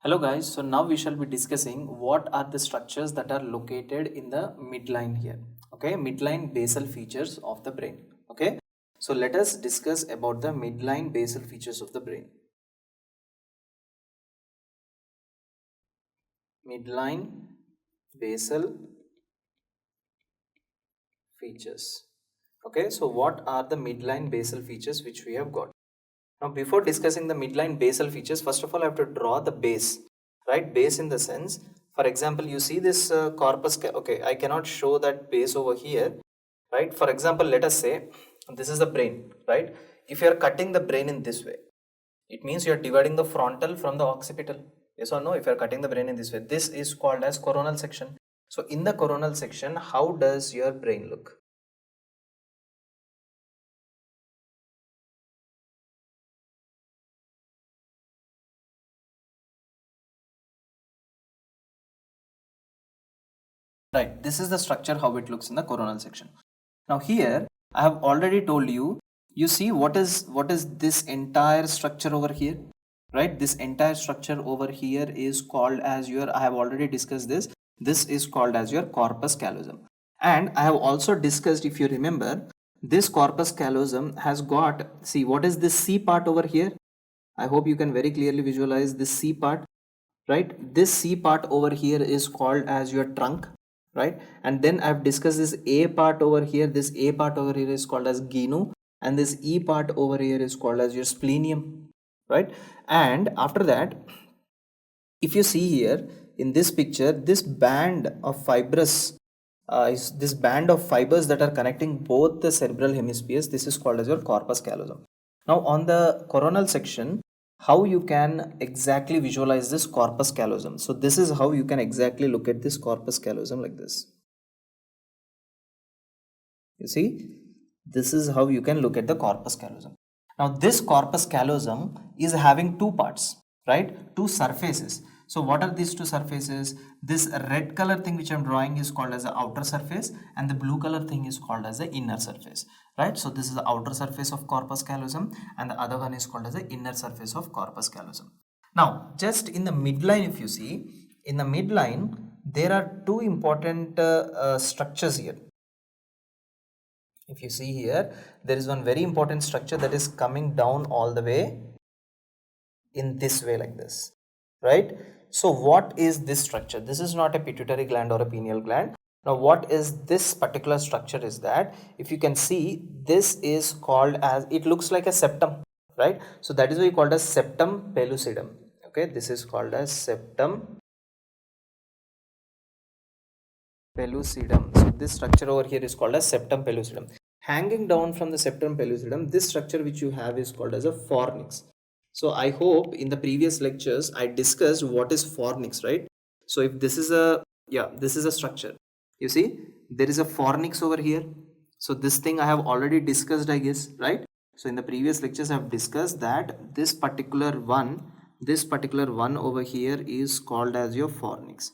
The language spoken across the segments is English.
Hello guys, so now we shall be discussing what are the structures that are located in the midline here. Okay, midline basal features of the brain. Okay, so let us discuss about the midline basal features of the brain. Midline basal features. Okay, so what are the midline basal features which we have got? Now before discussing the midline basal features, first of all I have to draw the base, right? Base in the sense, for example, you see this corpus, okay, I cannot show that base over here, right? For example, let us say this is the brain, right? If you are cutting the brain in this way, it means you are dividing the frontal from the occipital. Yes or no? If you are cutting the brain in this way, this is called as coronal section. So in the coronal section, how does your brain look? Right, this is the structure how it looks in the coronal section. Now here I have already told you, you see what is this entire structure over here, right? This entire structure over here is called as your, I have already discussed this is called as your corpus callosum. And I have also discussed, if you remember, this corpus callosum has got, see what is this C part over here? I hope you can very clearly visualize this C part, right? This C part over here is called as your trunk, right? And then I've discussed this A part over here. This A part over here is called as genu, and this E part over here is called as your splenium, right? And after that, if you see here in this picture, this band of fibrous is this band of fibers that are connecting both the cerebral hemispheres. This is called as your corpus callosum. Now on the coronal section, how you can exactly visualize this corpus callosum. So this is how you can exactly look at this corpus callosum, like this. You see, this is how you can look at the corpus callosum. Now this corpus callosum is having two parts, right? Two surfaces. So what are these two surfaces? This red color thing which I am drawing is called as the outer surface, and the blue color thing is called as the inner surface, right? So this is the outer surface of corpus callosum, and the other one is called as the inner surface of corpus callosum. Now just in the midline, if you see, in the midline there are two important structures here. If you see here, there is one very important structure that is coming down all the way in this way, like this, right? So what is this structure? This is not a pituitary gland or a pineal gland. Now what is this particular structure is that, if you can see, this is called as, it looks like a septum, right? So that is why you called as septum pellucidum. Okay, this is called as septum pellucidum. So this structure over here is called as septum pellucidum. Hanging down from the septum pellucidum, this structure which you have is called as a fornix. So I hope in the previous lectures I discussed what is fornix, right? So if this is a, yeah, this is a structure. You see, there is a fornix over here. So this thing I have already discussed, I guess, right? So in the previous lectures I have discussed that this particular one over here is called as your fornix.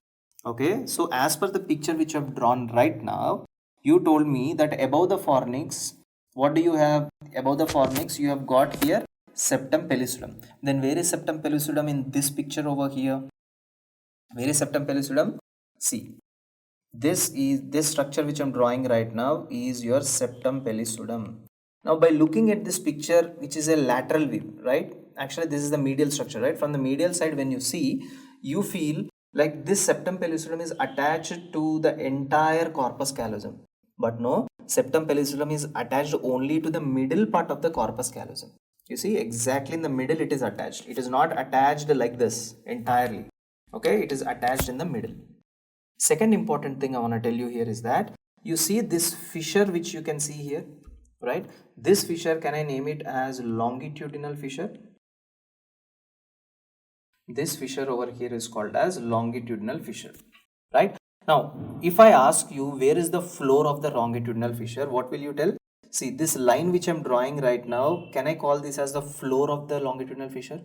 Okay, so as per the picture which I have drawn right now, you told me that above the fornix, what do you have? Above the fornix, you have got here septum pellucidum. Then where is septum pellucidum in this picture over here? Where is septum pellucidum? See, this structure which I am drawing right now is your septum pellucidum. Now by looking at this picture, which is a lateral view, right? Actually, this is the medial structure, right? From the medial side, when you see, you feel like this septum pellucidum is attached to the entire corpus callosum. But no, septum pellucidum is attached only to the middle part of the corpus callosum. You see, exactly in the middle it is attached. It is not attached like this entirely. Okay, it is attached in the middle. Second important thing I want to tell you here is that you see this fissure which you can see here, right? This fissure, can I name it as longitudinal fissure? This fissure over here is called as longitudinal fissure, right? Now, if I ask you where is the floor of the longitudinal fissure, what will you tell? See, this line which I'm drawing right now, can I call this as the floor of the longitudinal fissure?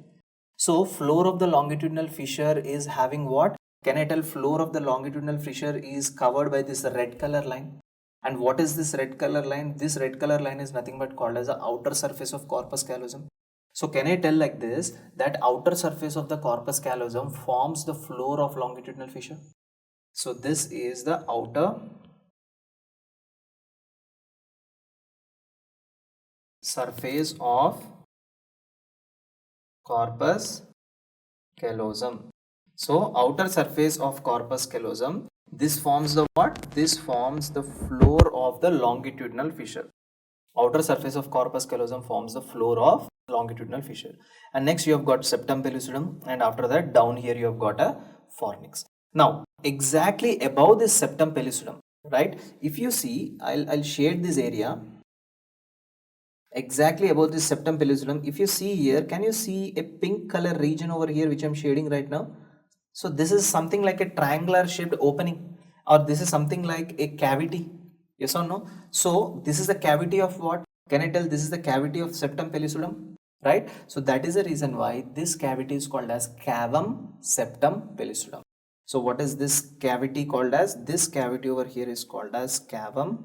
So, floor of the longitudinal fissure is having what? Can I tell floor of the longitudinal fissure is covered by this red color line? And what is this red color line? This red color line is nothing but called as the outer surface of corpus callosum. So can I tell like this, that outer surface of the corpus callosum forms the floor of longitudinal fissure? So this is the outer surface of corpus callosum. So outer surface of corpus callosum, this forms the what? This forms the floor of the longitudinal fissure. Outer surface of corpus callosum forms the floor of longitudinal fissure. And next you have got septum pellucidum, and after that down here you have got a fornix. Now exactly above this septum pellucidum, right? If you see, I'll shade this area. Exactly above this septum pellucidum, if you see here, can you see a pink color region over here which I'm shading right now? So this is something like a triangular shaped opening, or this is something like a cavity. Yes or no? So this is the cavity of what? Can I tell this is the cavity of septum pellucidum? Right? So that is the reason why this cavity is called as cavum septum pellucidum. So what is this cavity called as? This cavity over here is called as cavum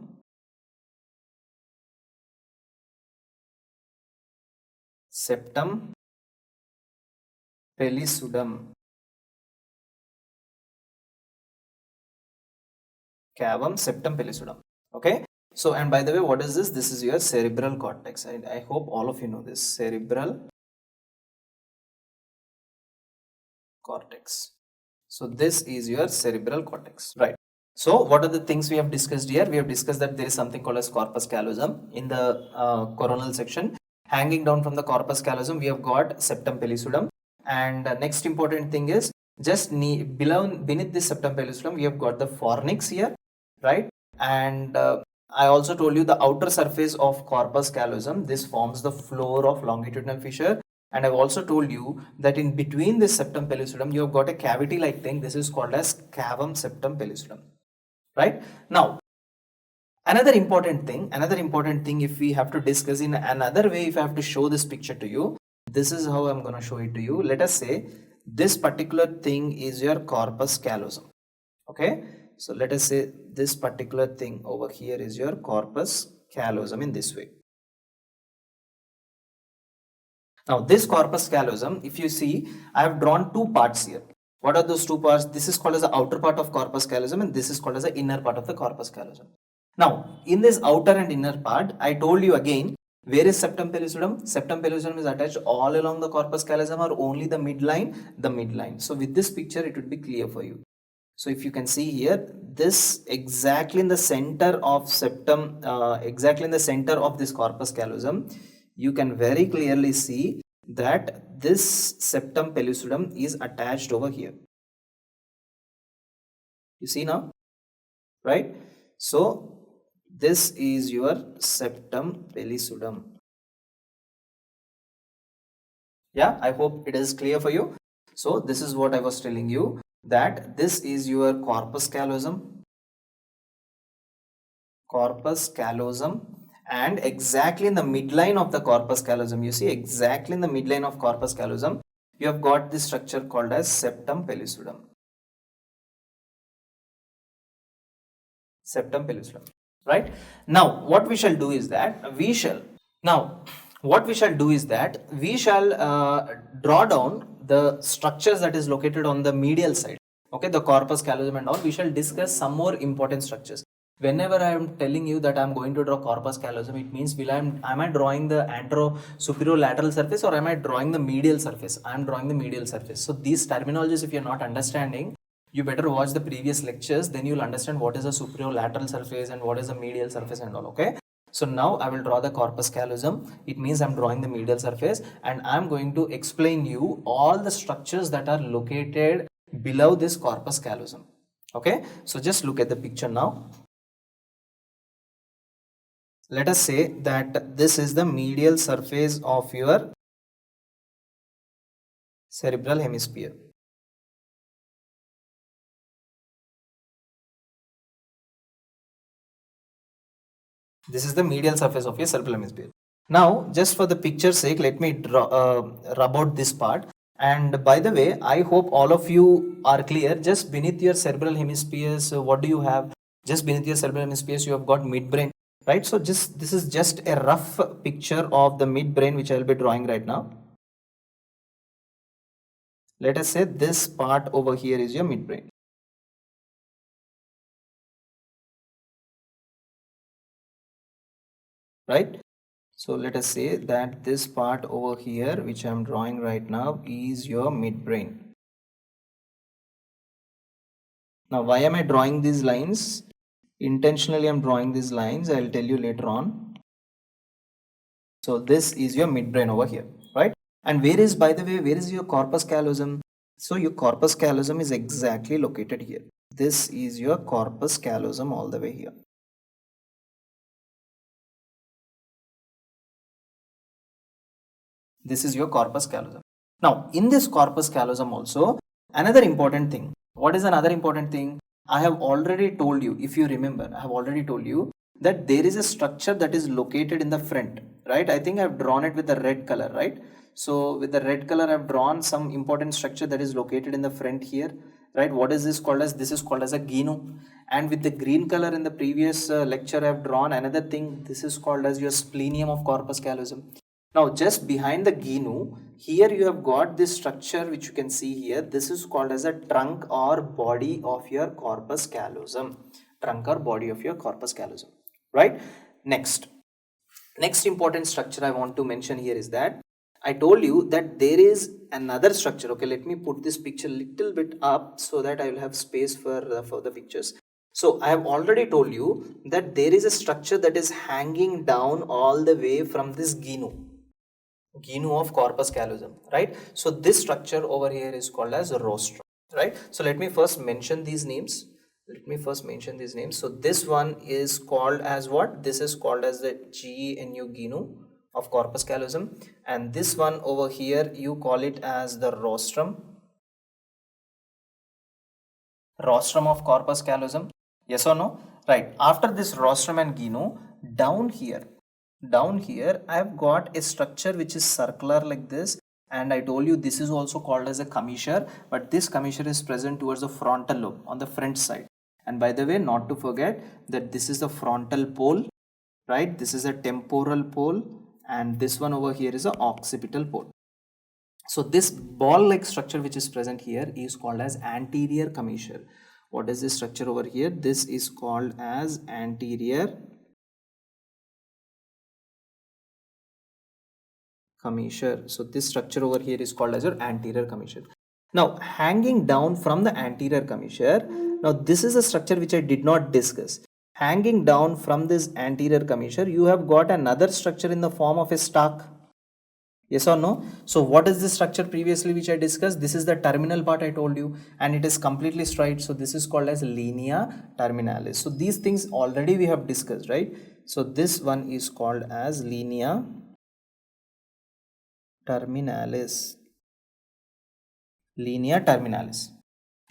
septum pellucidum. Cavum septum pellucidum. Okay. So, and by the way, what is this? This is your cerebral cortex. I hope all of you know this. Cerebral cortex. So this is your cerebral cortex, right? So what are the things we have discussed here? We have discussed that there is something called as corpus callosum in the coronal section. Hanging down from the corpus callosum, we have got septum pellucidum. And next important thing is just beneath this septum pellucidum, we have got the fornix here, right? And I also told you the outer surface of corpus callosum, this forms the floor of longitudinal fissure. And I've also told you that in between this septum pellucidum, you have got a cavity like thing. This is called as cavum septum pellucidum, right? Now, another important thing, if we have to discuss in another way, if I have to show this picture to you, this is how I'm going to show it to you. Let us say this particular thing is your corpus callosum. Okay. So let us say this particular thing over here is your corpus callosum in this way. Now this corpus callosum, if you see, I have drawn two parts here. What are those two parts? This is called as the outer part of corpus callosum, and this is called as the inner part of the corpus callosum. Now in this outer and inner part, I told you again, where is septum pellucidum? Septum pellucidum is attached all along the corpus callosum or only the midline? The midline. So with this picture, it would be clear for you. So if you can see here, this exactly in the center of septum, exactly in the center of this corpus callosum, you can very clearly see that this septum pellucidum is attached over here. You see now, right? So this is your septum pellucidum. Yeah, I hope it is clear for you. So this is what I was telling you, that this is your corpus callosum, and exactly in the midline of the corpus callosum, you see, exactly in the midline of corpus callosum, you have got this structure called as septum pellucidum. Septum pellucidum, right? Now what we shall do is that we shall draw down the structures that is located on the medial side. Okay, the corpus callosum and all. We shall discuss some more important structures. Whenever I am telling you that I am going to draw corpus callosum, it means am I drawing the superior lateral surface, or am I drawing the medial surface? I am drawing the medial surface. So these terminologies, if you are not understanding, you better watch the previous lectures, then you'll understand what is the superior lateral surface and what is the medial surface and all. Okay. So now I will draw the corpus callosum. It means I'm drawing the medial surface, and I'm going to explain you all the structures that are located below this corpus callosum. Okay. So just look at the picture now. Let us say that this is the medial surface of your cerebral hemisphere. This is the medial surface of your cerebral hemisphere. Now, just for the picture's sake, let me rub out this part. And by the way, I hope all of you are clear. Just beneath your cerebral hemispheres, what do you have? Just beneath your cerebral hemispheres, you have got midbrain, right? So this is just a rough picture of the midbrain which I will be drawing right now. Let us say this part over here is your midbrain. Right? So let us say that this part over here, which I am drawing right now, is your midbrain. Now, why am I drawing these lines? Intentionally, I am drawing these lines. I will tell you later on. So this is your midbrain over here, right? And where is, by the way, where is your corpus callosum? So your corpus callosum is exactly located here. This is your corpus callosum all the way here. This is your corpus callosum. Now, in this corpus callosum also, another important thing. What is another important thing? I have already told you, if you remember, I have already told you that there is a structure that is located in the front, right? I think I have drawn it with the red color, right? So with the red color, I have drawn some important structure that is located in the front here, right? What is this called as? This is called as a gyno. And with the green color in the previous lecture, I have drawn another thing. This is called as your splenium of corpus callosum. Now, just behind the gyno, here you have got this structure which you can see here. This is called as a trunk or body of your corpus callosum. Trunk or body of your corpus callosum, right? Next important structure I want to mention here is that I told you that there is another structure. Okay, let me put this picture little bit up so that I will have space for the pictures. So I have already told you that there is a structure that is hanging down all the way from this gyno of corpus callosum, right? So this structure over here is called as rostrum, right? So let me first mention these names. So this one is called as what? This is called as the gyno of corpus callosum, and this one over here you call it as the rostrum of corpus callosum. Yes or no? Right. After this rostrum and gyno, down here I have got a structure which is circular like this, and I told you this is also called as a commissure, but this commissure is present towards the frontal lobe on the front side. And by the way, not to forget that this is the frontal pole, right? This is a temporal pole, and this one over here is a occipital pole. So this ball like structure which is present here is called as anterior commissure. What is this structure over here? This is called as anterior commissure. So this structure over here is called as your anterior commissure. Now hanging down from the anterior commissure, now this is a structure which I did not discuss. Hanging down from this anterior commissure, you have got another structure in the form of a stalk. Yes or no? So what is this structure previously which I discussed? This is the terminal part I told you, and it is completely straight. So this is called as linea terminalis. So these things already we have discussed, right? So this one is called as linea terminalis.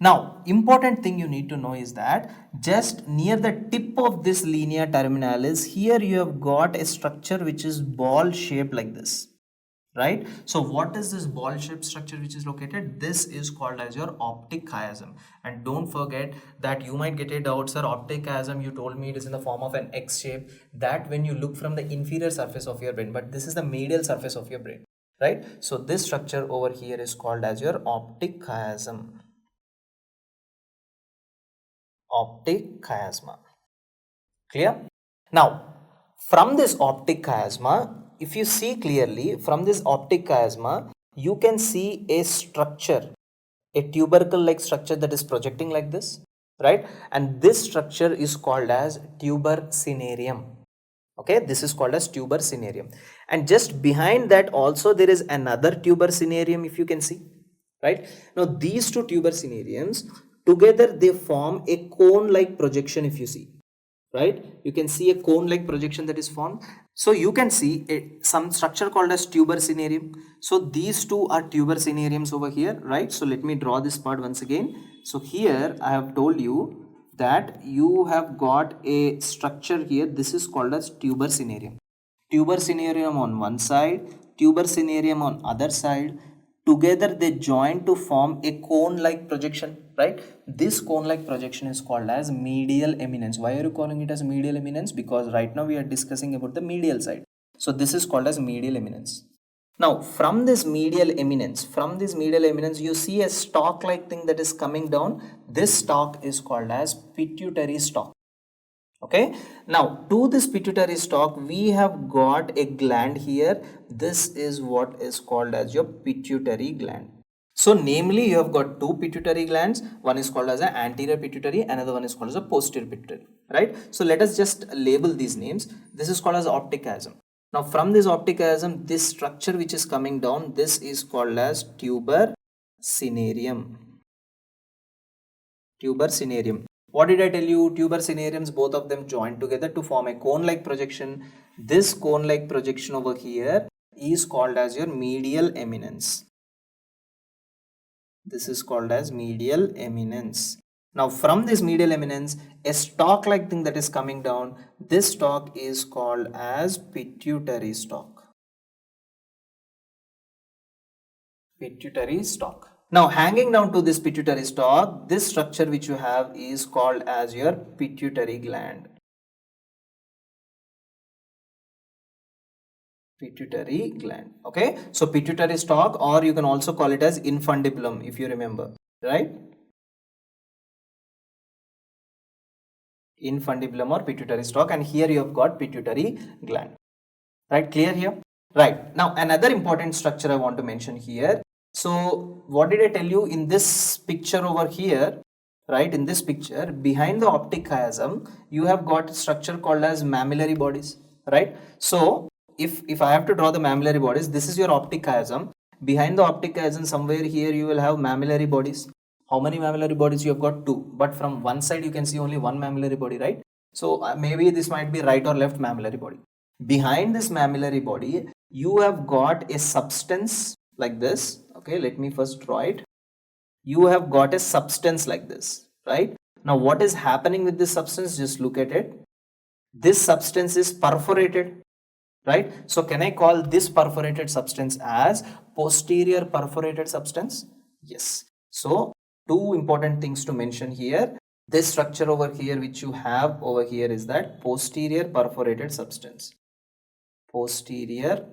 Now, important thing you need to know is that just near the tip of this linea terminalis, here you have got a structure which is ball shaped like this, right? So what is this ball shaped structure which is located? This is called as your optic chiasm. And don't forget that you might get a doubt, sir, optic chiasm, you told me it is in the form of an X shape, that when you look from the inferior surface of your brain, but this is the medial surface of your brain, right? So this structure over here is called as your optic chiasm. Optic chiasma. Clear? Now, from this optic chiasma, if you see clearly, from this optic chiasma, you can see a structure, a tubercle like structure that is projecting like this, right? And this structure is called as tuber cinereum. Okay, this is called as tuber cinereum. And just behind that also there is another tuber cinereum, if you can see, right? Now these two tuber cinereums together they form a cone like projection, if you see, right? You can see a cone like projection that is formed. So you can see some structure called as tuber cinereum. So these two are tuber cinereums over here, right? So let me draw this part once again. So here I have told you that you have got a structure here. This is called as tuber cinereum. Tuber cinereum on one side, tuber cinereum on other side. Together they join to form a cone like projection, right? This cone like projection is called as medial eminence. Why are you calling it as medial eminence? Because right now we are discussing about the medial side. So this is called as medial eminence. Now, from this medial eminence, you see a stalk-like thing that is coming down. This stalk is called as pituitary stalk. Okay. Now, to this pituitary stalk, we have got a gland here. This is what is called as your pituitary gland. So, namely, you have got two pituitary glands. One is called as an anterior pituitary, another one is called as a posterior pituitary, right? So, let us just label these names. This is called as optic chiasm. Now, from this optic chiasm, this structure which is coming down, this is called as tuber cinereum. Tuber cinereum. What did I tell you? Tuber cinereums, both of them joined together to form a cone-like projection. This cone-like projection over here is called as your medial eminence. This is called as medial eminence. Now, from this medial eminence, a stalk-like thing that is coming down, this stalk is called as pituitary stalk. Pituitary stalk. Now, hanging down to this pituitary stalk, this structure which you have is called as your pituitary gland. Pituitary gland. Okay. So, pituitary stalk, or you can also call it as infundibulum if you remember, right? Infundibulum or pituitary stalk, and here you have got pituitary gland. Right, clear here? Right. Now, another important structure I want to mention here. So, what did I tell you in this picture over here? Right, in this picture, behind the optic chiasm, you have got a structure called as mammillary bodies. Right. So, if I have to draw the mammillary bodies, this is your optic chiasm. Behind the optic chiasm, somewhere here you will have mammillary bodies. How many mammillary bodies? You have got two, but from one side you can see only one mammillary body, right? So maybe this might be right or left mammillary body. Behind this mammillary body, you have got a substance like this. Okay, let me first draw it. You have got a substance like this, right? Now, what is happening with this substance? Just look at it. This substance is perforated, right? So, can I call this perforated substance as posterior perforated substance? Yes. So, two important things to mention here. This structure over here which you have over here is that posterior perforated substance. Posterior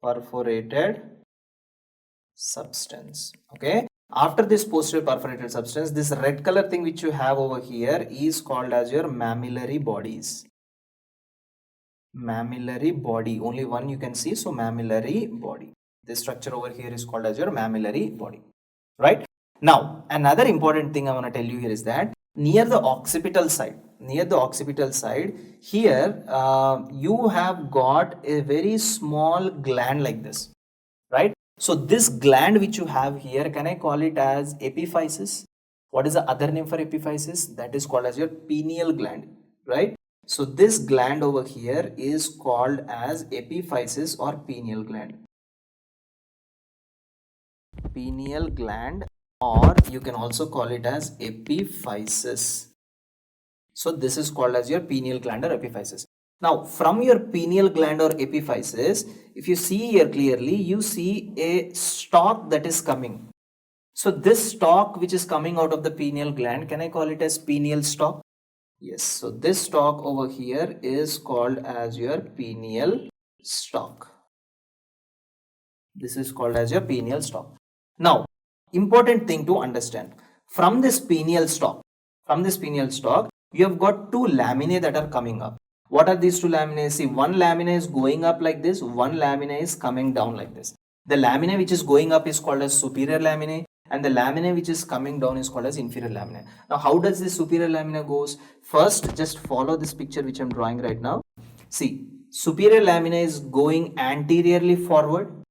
perforated substance. Okay. After this posterior perforated substance, this red color thing which you have over here is called as your mammillary bodies. Mammillary body, only one you can see, so mammillary body. This structure over here is called as your mammillary body, right? Now, another important thing I want to tell you here is that near the occipital side, here you have got a very small gland like this, right? So this gland which you have here, can I call it as epiphysis? What is the other name for epiphysis? That is called as your pineal gland, right? So this gland over here is called as epiphysis or pineal gland. Pineal gland, or you can also call it as epiphysis. So this is called as your pineal gland or epiphysis. Now, from your pineal gland or epiphysis, if you see here clearly, you see a stalk that is coming. So this stalk which is coming out of the pineal gland, can I call it as pineal stalk? Yes. So this stalk over here is called as your pineal stalk. This is called as your pineal stalk. Now, important thing to understand, from this pineal stalk, you have got two laminae that are coming up. What are these two laminae? See, one lamina is going up like this, one lamina is coming down like this. The lamina which is going up is called as superior laminae, and the lamina which is coming down is called as inferior lamina. Now, how does this superior lamina goes? First, just follow this picture which I am drawing right now. See, superior lamina is going anteriorly forward,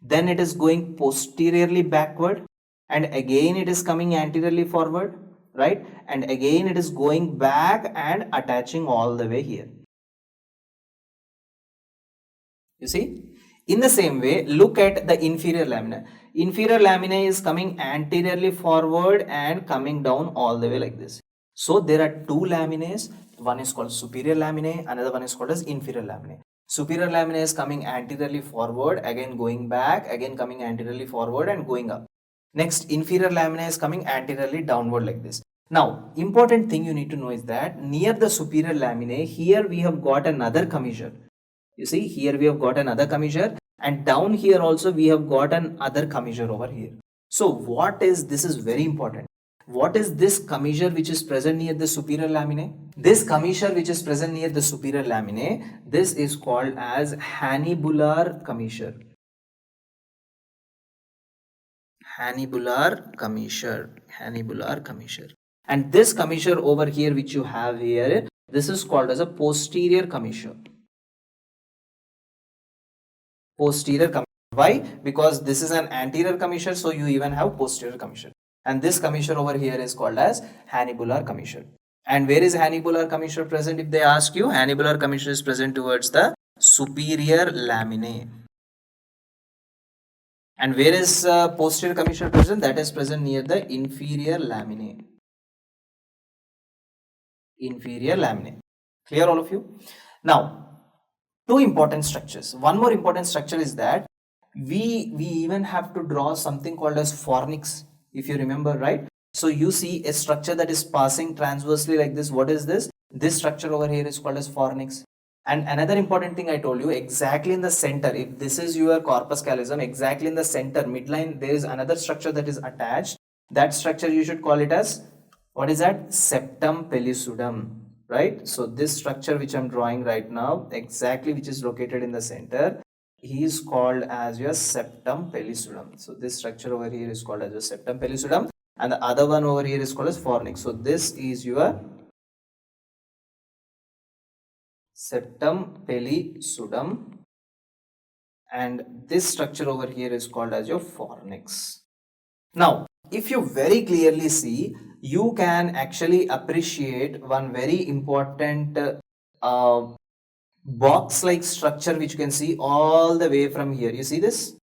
then it is going posteriorly backward, and again it is coming anteriorly forward, right? And again it is going back and attaching all the way here. You see? In the same way, look at the inferior lamina. Inferior lamina is coming anteriorly forward and coming down all the way like this. So there are two laminae. One is called superior laminae, another one is called as inferior laminae. Superior lamina is coming anteriorly forward, again going back, again coming anteriorly forward and going up. Next, inferior lamina is coming anteriorly downward like this. Now, important thing you need to know is that near the superior laminae, here we have got another commissure. You see, here we have got another commissure, and down here also we have got another commissure over here. So what is, this is very important. What is this commissure which is present near the superior laminae? This commissure which is present near the superior laminae, this is called as hannibular commissure. Hannibular commissure. Hannibular commissure. And this commissure over here which you have here, this is called as a posterior commissure. Posterior commissure. Why? Because this is an anterior commissure, so you even have posterior commissure. And this commissure over here is called as hannibular commissure. And where is hannibular commissure present? If they ask you, hannibular commissure is present towards the superior laminae. And where is posterior commissure present? That is present near the inferior laminae. Inferior laminae. Clear, all of you? Now, two important structures. One more important structure is that we even have to draw something called as fornix, if you remember, right? So you see a structure that is passing transversely like this. What is this? This structure over here is called as fornix. And another important thing I told you, exactly in the center, if this is your corpus callosum, exactly in the center, midline, there is another structure that is attached. That structure you should call it as, what is that? Septum pellucidum, right? So this structure which I'm drawing right now, exactly which is located in the center, he is called as your septum pellucidum. So this structure over here is called as your septum pellucidum, and the other one over here is called as fornix. So this is your septum pellucidum, and this structure over here is called as your fornix. Now, if you very clearly see, you can actually appreciate one very important box-like structure which you can see all the way from here. You see this?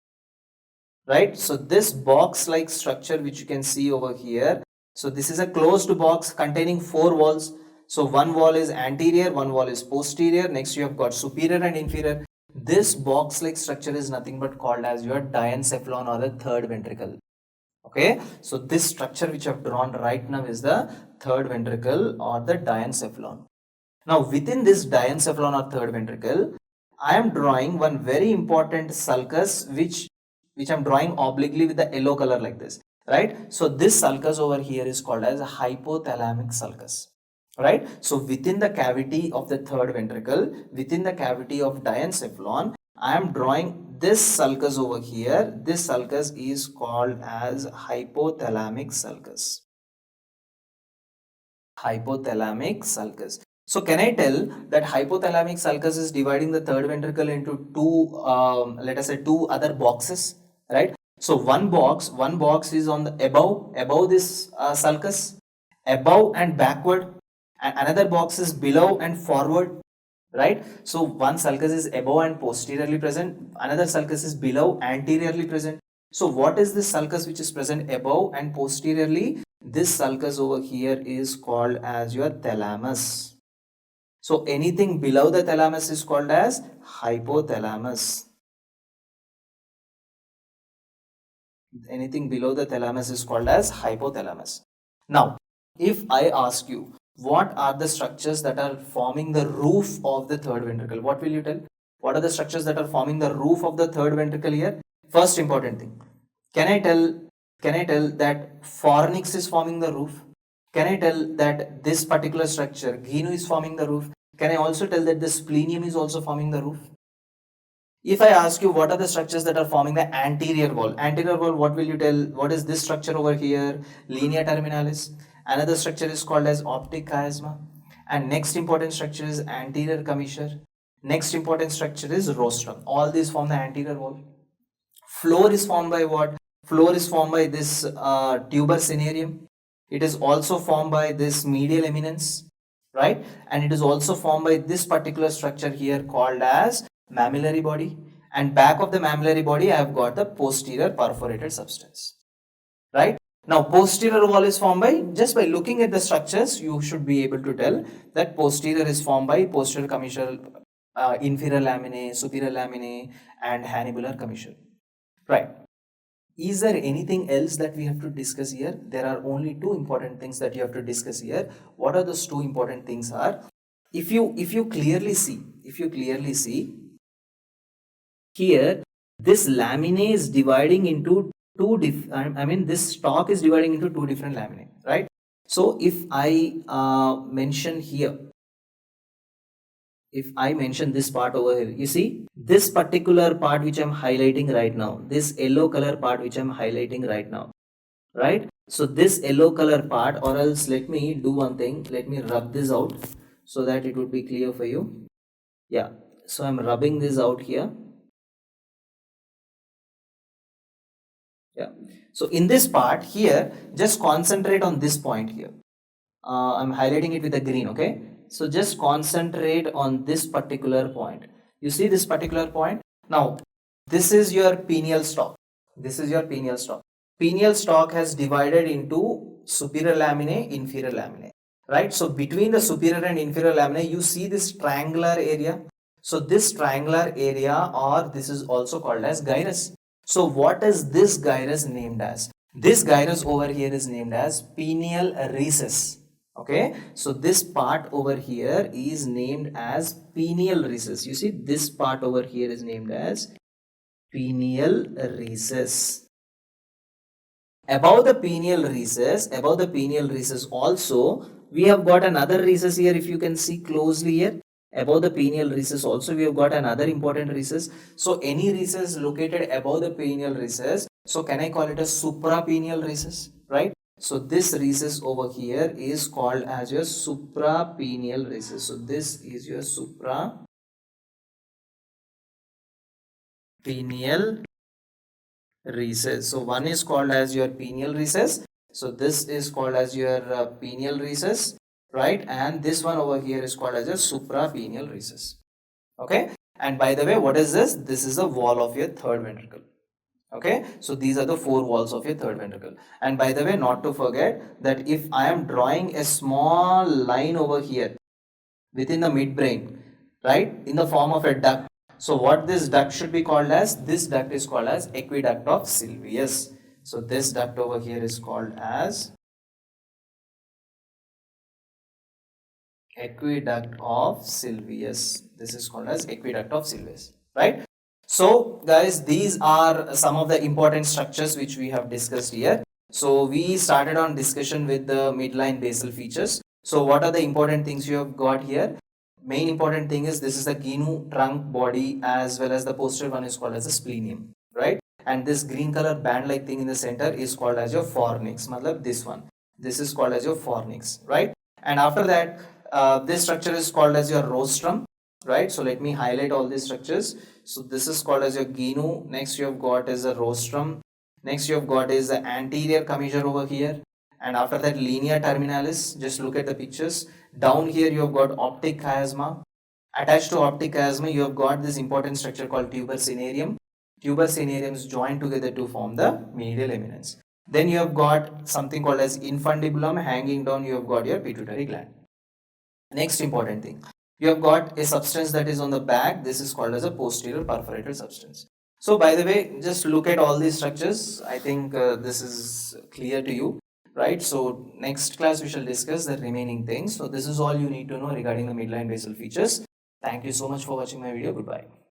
Right? So this box-like structure which you can see over here. So this is a closed box containing 4 walls. So one wall is anterior, one wall is posterior. Next you have got superior and inferior. This box-like structure is nothing but called as your diencephalon or the third ventricle. Okay, so this structure which I have drawn right now is the third ventricle or the diencephalon. Now within this diencephalon or third ventricle, I am drawing one very important sulcus which I am drawing obliquely with the yellow color like this, right? So this sulcus over here is called as a hypothalamic sulcus, right? So within the cavity of the third ventricle, within the cavity of diencephalon, I am drawing this sulcus over here. This sulcus is called as hypothalamic sulcus. Hypothalamic sulcus. So can I tell that hypothalamic sulcus is dividing the third ventricle into two, let us say two other boxes, right? So one box is on the above this sulcus, above and backward, and another box is below and forward, right? So one sulcus is above and posteriorly present, another sulcus is below anteriorly present. So what is this sulcus which is present above and posteriorly? This sulcus over here is called as your thalamus. So anything below the thalamus is called as hypothalamus. Anything below the thalamus is called as hypothalamus. Now, if I ask you, what are the structures that are forming the roof of the third ventricle? What will you tell? What are the structures that are forming the roof of the third ventricle here? First important thing. Can I tell that fornix is forming the roof? Can I tell that this particular structure, gynu, is forming the roof? Can I also tell that the splenium is also forming the roof? If I ask you what are the structures that are forming the anterior wall, what will you tell? What is this structure over here? Linea terminalis. Another structure is called as optic chiasm. And next important structure is anterior commissure. Next important structure is rostrum. All these form the anterior wall. Floor is formed by what? Floor is formed by this tuber cinereum. It is also formed by this medial eminence, right? And it is also formed by this particular structure here called as mammillary body. And back of the mammillary body, I have got the posterior perforated substance, right? Now, posterior wall is formed by, just by looking at the structures, you should be able to tell that posterior is formed by posterior commissure, inferior laminae, superior laminae, and hannibular commissure, right? Is there anything else that we have to discuss here? There are only two important things that you have to discuss here. What are those two important things are? If you clearly see here, this laminae is dividing into this stalk is dividing into two different laminae, right? So if I mention here, if I mention this part over here, you see this particular part which I'm highlighting right now, this yellow color part which I'm highlighting right now, right? So this yellow color part, or else let me do one thing, let me rub this out so that it would be clear for you. Yeah, so I'm rubbing this out here. Yeah, so in this part here, just concentrate on this point here. I'm highlighting it with a green, okay? So just concentrate on this particular point. You see this particular point? Now, this is your pineal stalk. This is your pineal stalk. Pineal stalk has divided into superior laminae, inferior laminae, right? So between the superior and inferior laminae, you see this triangular area. So this triangular area, or this is also called as gyrus. So what is this gyrus named as? This gyrus over here is named as pineal recess. Okay, so this part over here is named as pineal recess. You see this part over here is named as pineal recess. Above the pineal recess also we have got another recess here. If you can see closely here, above the pineal recess also we have got another important recess. So any recess located above the pineal recess, so can I call it a suprapineal recess, right? So this recess over here is called as your suprapineal recess. So this is your suprapineal recess. So one is called as your pineal recess. So this is called as your pineal recess, right? And this one over here is called as your suprapineal recess. Okay. And by the way, what is this? This is the wall of your third ventricle. Okay, so these are the four walls of your third ventricle. And by the way, not to forget that if I am drawing a small line over here within the midbrain, right, in the form of a duct, so what this duct should be called as? This duct is called as aqueduct of Sylvius. So this duct over here is called as aqueduct of Sylvius. This is called as aqueduct of Sylvius, right? So guys, these are some of the important structures which we have discussed here. So we started on discussion with the midline basal features. So what are the important things you have got here? Main important thing is this is the gnu trunk body, as well as the posterior one is called as the splenium, right? And this green color band like thing in the center is called as your fornix. Matlab this one. This is called as your fornix, right? And after that, this structure is called as your rostrum, right? So let me highlight all these structures. So this is called as your gnu. Next you have got is a rostrum. Next you have got is the anterior commissure over here. And after that, linea terminalis. Just look at the pictures. Down here you have got optic chiasma. Attached to optic chiasma, you have got this important structure called tuber cinereum. Tuber cinereums join together to form the medial eminence. Then you have got something called as infundibulum. Hanging down, you have got your pituitary gland. Next important thing, you have got a substance that is on the back. This is called as a posterior perforated substance. So by the way, just look at all these structures. I think this is clear to you, right? So next class we shall discuss the remaining things. So this is all you need to know regarding the midline basal features. Thank you so much for watching my video. Goodbye.